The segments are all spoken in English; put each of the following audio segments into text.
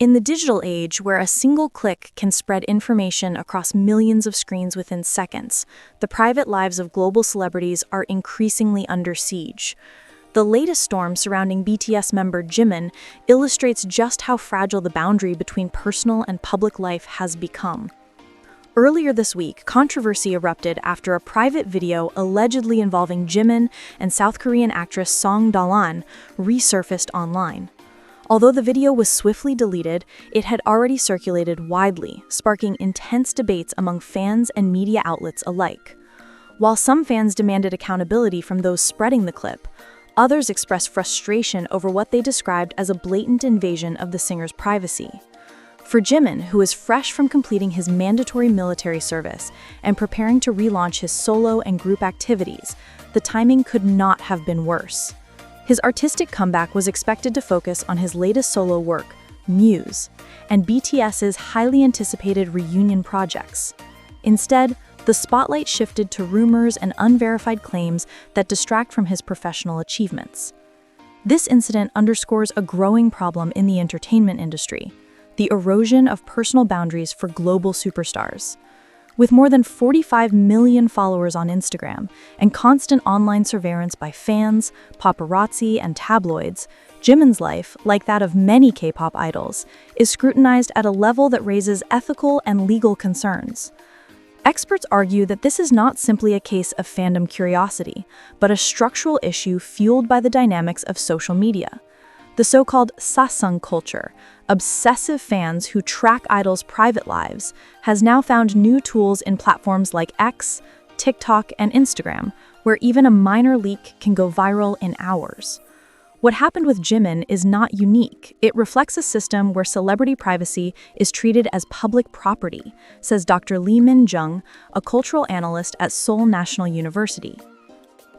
In the digital age, where a single click can spread information across millions of screens within seconds, the private lives of global celebrities are increasingly under siege. The latest storm surrounding BTS member Jimin illustrates just how fragile the boundary between personal and public life has become. Earlier this week, controversy erupted after a private video allegedly involving Jimin and South Korean actress Song Dalan resurfaced online. Although the video was swiftly deleted, it had already circulated widely, sparking intense debates among fans and media outlets alike. While some fans demanded accountability from those spreading the clip, others expressed frustration over what they described as a blatant invasion of the singer's privacy. For Jimin, who is fresh from completing his mandatory military service and preparing to relaunch his solo and group activities, the timing could not have been worse. His artistic comeback was expected to focus on his latest solo work, Muse, and BTS's highly anticipated reunion projects. Instead, the spotlight shifted to rumors and unverified claims that distract from his professional achievements. This incident underscores a growing problem in the entertainment industry: the erosion of personal boundaries for global superstars. With more than 45 million followers on Instagram and constant online surveillance by fans, paparazzi, and tabloids, Jimin's life, like that of many K-pop idols, is scrutinized at a level that raises ethical and legal concerns. Experts argue that this is not simply a case of fandom curiosity, but a structural issue fueled by the dynamics of social media. The so-called sasaeng culture, obsessive fans who track idols' private lives, has now found new tools in platforms like X, TikTok, and Instagram, where even a minor leak can go viral in hours. What happened with Jimin is not unique. It reflects a system where celebrity privacy is treated as public property, says Dr. Lee Min-jung, a cultural analyst at Seoul National University.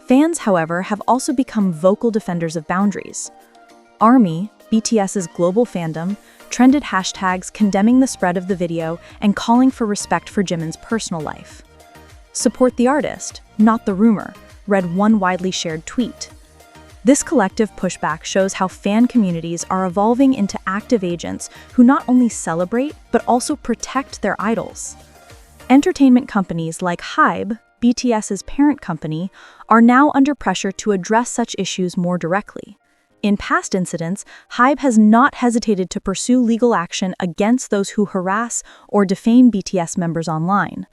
Fans, however, have also become vocal defenders of boundaries. ARMY, BTS's global fandom, trended hashtags condemning the spread of the video and calling for respect for Jimin's personal life. "Support the artist, not the rumor," read one widely shared tweet. This collective pushback shows how fan communities are evolving into active agents who not only celebrate but also protect their idols. Entertainment companies like HYBE, BTS's parent company, are now under pressure to address such issues more directly. In past incidents, HYBE has not hesitated to pursue legal action against those who harass or defame BTS members online.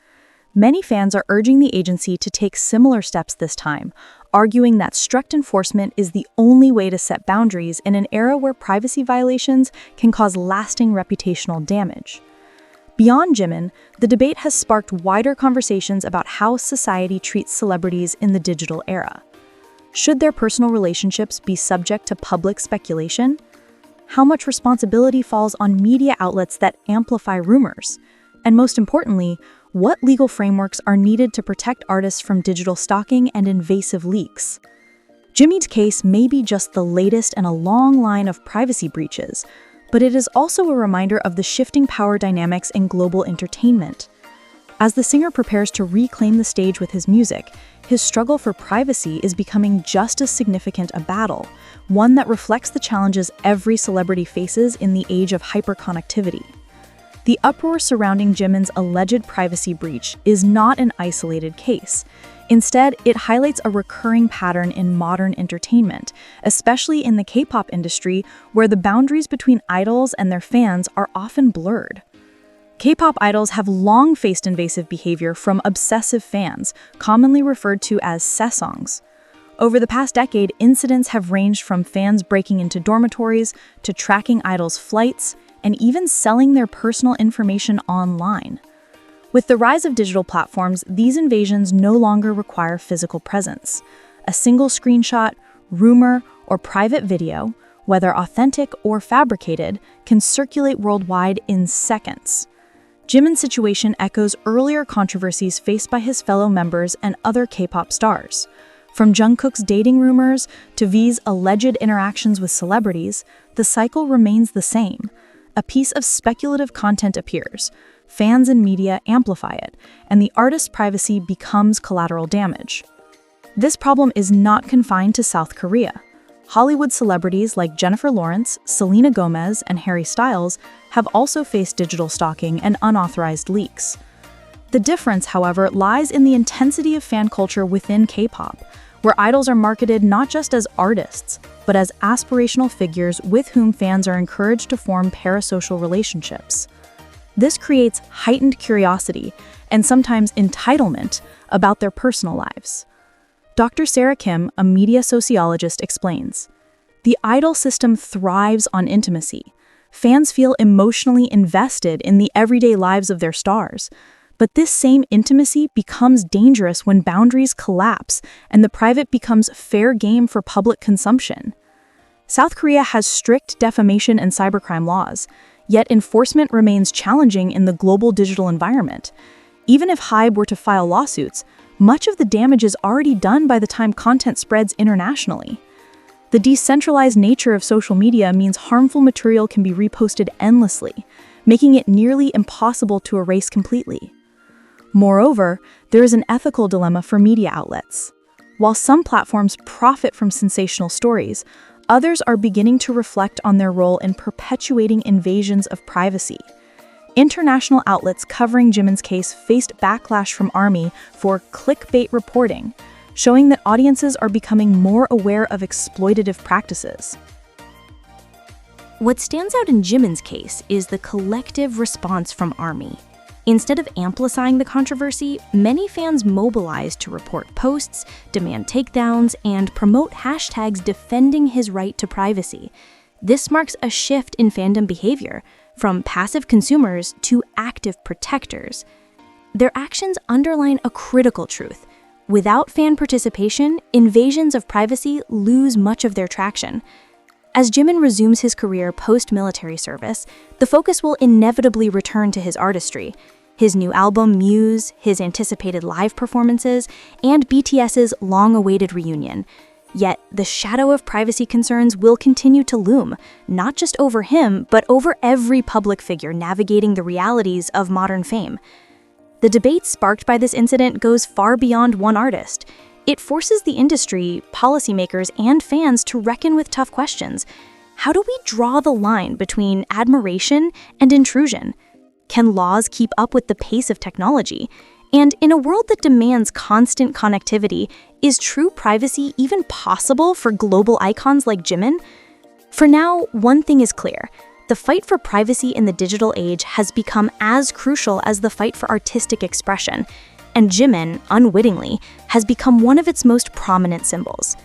Many fans are urging the agency to take similar steps this time, arguing that strict enforcement is the only way to set boundaries in an era where privacy violations can cause lasting reputational damage. Beyond Jimin, the debate has sparked wider conversations about how society treats celebrities in the digital era. Should their personal relationships be subject to public speculation? How much responsibility falls on media outlets that amplify rumors? And most importantly, what legal frameworks are needed to protect artists from digital stalking and invasive leaks? Jimin's case may be just the latest in a long line of privacy breaches, but it is also a reminder of the shifting power dynamics in global entertainment. As the singer prepares to reclaim the stage with his music, his struggle for privacy is becoming just as significant a battle, one that reflects the challenges every celebrity faces in the age of hyperconnectivity. The uproar surrounding Jimin's alleged privacy breach is not an isolated case. Instead, it highlights a recurring pattern in modern entertainment, especially in the K-pop industry, where the boundaries between idols and their fans are often blurred. K-pop idols have long faced invasive behavior from obsessive fans, commonly referred to as sasaengs. Over the past decade, incidents have ranged from fans breaking into dormitories to tracking idols' flights and even selling their personal information online. With the rise of digital platforms, these invasions no longer require physical presence. A single screenshot, rumor, or private video, whether authentic or fabricated, can circulate worldwide in seconds. Jimin's situation echoes earlier controversies faced by his fellow members and other K-pop stars. From Jungkook's dating rumors to V's alleged interactions with celebrities, the cycle remains the same. A piece of speculative content appears, fans and media amplify it, and the artist's privacy becomes collateral damage. This problem is not confined to South Korea. Hollywood celebrities like Jennifer Lawrence, Selena Gomez, and Harry Styles have also faced digital stalking and unauthorized leaks. The difference, however, lies in the intensity of fan culture within K-pop, where idols are marketed not just as artists, but as aspirational figures with whom fans are encouraged to form parasocial relationships. This creates heightened curiosity and sometimes entitlement about their personal lives. Dr. Sarah Kim, a media sociologist, explains, "The idol system thrives on intimacy. Fans feel emotionally invested in the everyday lives of their stars. But this same intimacy becomes dangerous when boundaries collapse and the private becomes fair game for public consumption." South Korea has strict defamation and cybercrime laws, yet enforcement remains challenging in the global digital environment. Even if HYBE were to file lawsuits, much of the damage is already done by the time content spreads internationally. The decentralized nature of social media means harmful material can be reposted endlessly, making it nearly impossible to erase completely. Moreover, there is an ethical dilemma for media outlets. While some platforms profit from sensational stories, others are beginning to reflect on their role in perpetuating invasions of privacy. International outlets covering Jimin's case faced backlash from ARMY for clickbait reporting, showing that audiences are becoming more aware of exploitative practices. What stands out in Jimin's case is the collective response from ARMY. Instead of amplifying the controversy, many fans mobilized to report posts, demand takedowns, and promote hashtags defending his right to privacy. This marks a shift in fandom behavior, from passive consumers to active protectors. Their actions underline a critical truth. Without fan participation, invasions of privacy lose much of their traction. As Jimin resumes his career post-military service, the focus will inevitably return to his artistry. His new album, Muse, his anticipated live performances, and BTS's long-awaited reunion. Yet, the shadow of privacy concerns will continue to loom, not just over him, but over every public figure navigating the realities of modern fame. The debate sparked by this incident goes far beyond one artist. It forces the industry, policymakers, and fans to reckon with tough questions. How do we draw the line between admiration and intrusion? Can laws keep up with the pace of technology? And in a world that demands constant connectivity, is true privacy even possible for global icons like Jimin? For now, one thing is clear. The fight for privacy in the digital age has become as crucial as the fight for artistic expression, and Jimin, unwittingly, has become one of its most prominent symbols.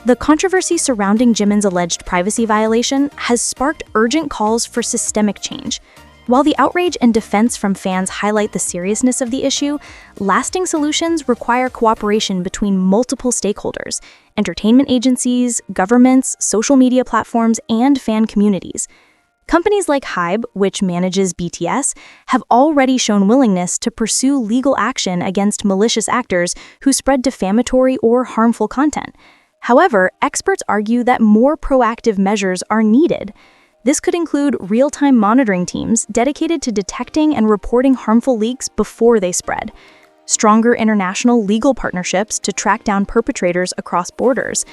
The controversy surrounding Jimin's alleged privacy violation has sparked urgent calls for systemic change. While the outrage and defense from fans highlight the seriousness of the issue, lasting solutions require cooperation between multiple stakeholders: entertainment agencies, governments, social media platforms, and fan communities. Companies like HYBE, which manages BTS, have already shown willingness to pursue legal action against malicious actors who spread defamatory or harmful content. However, experts argue that more proactive measures are needed. This could include real-time monitoring teams dedicated to detecting and reporting harmful leaks before they spread, stronger international legal partnerships to track down perpetrators across borders,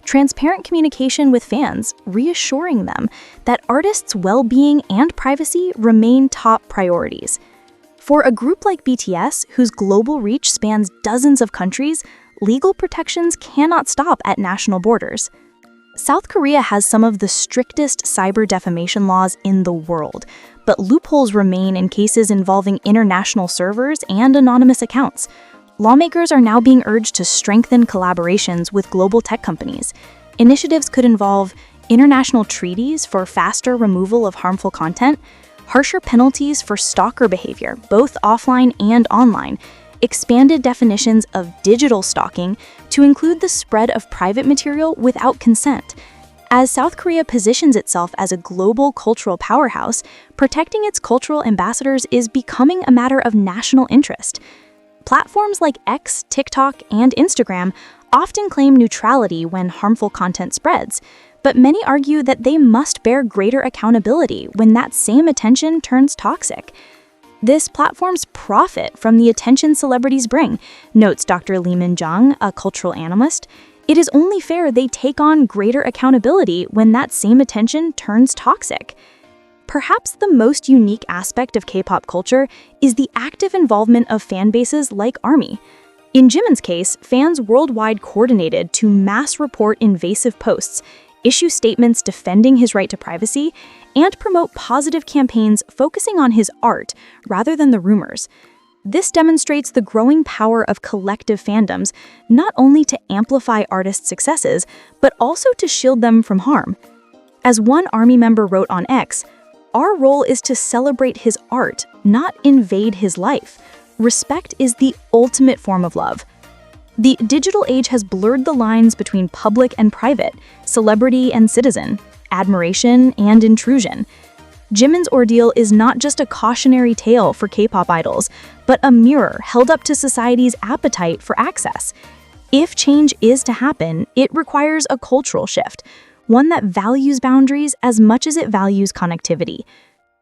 transparent communication with fans, reassuring them that artists' well-being and privacy remain top priorities. For a group like BTS, whose global reach spans dozens of countries, legal protections cannot stop at national borders. South Korea has some of the strictest cyber defamation laws in the world, but loopholes remain in cases involving international servers and anonymous accounts. Lawmakers are now being urged to strengthen collaborations with global tech companies. Initiatives could involve international treaties for faster removal of harmful content, harsher penalties for stalker behavior, both offline and online, expanded definitions of digital stalking to include the spread of private material without consent. As South Korea positions itself as a global cultural powerhouse, protecting its cultural ambassadors is becoming a matter of national interest. Platforms like X, TikTok, and Instagram often claim neutrality when harmful content spreads, but many argue that they must bear greater accountability when that same attention turns toxic. These platforms profit from the attention celebrities bring, notes Dr. Lee Min Jung, a cultural analyst. It is only fair they take on greater accountability when that same attention turns toxic. Perhaps the most unique aspect of K-pop culture is the active involvement of fan bases like ARMY. In Jimin's case, fans worldwide coordinated to mass report invasive posts, issue statements defending his right to privacy, and promote positive campaigns focusing on his art rather than the rumors. This demonstrates the growing power of collective fandoms, not only to amplify artists' successes, but also to shield them from harm. As one ARMY member wrote on X, "Our role is to celebrate his art, not invade his life. Respect is the ultimate form of love." The digital age has blurred the lines between public and private, celebrity and citizen, admiration and intrusion. Jimin's ordeal is not just a cautionary tale for K-pop idols, but a mirror held up to society's appetite for access. If change is to happen, it requires a cultural shift, one that values boundaries as much as it values connectivity.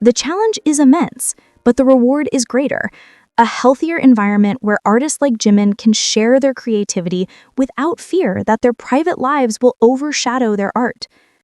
The challenge is immense, but the reward is greater. A healthier environment where artists like Jimin can share their creativity without fear that their private lives will overshadow their art.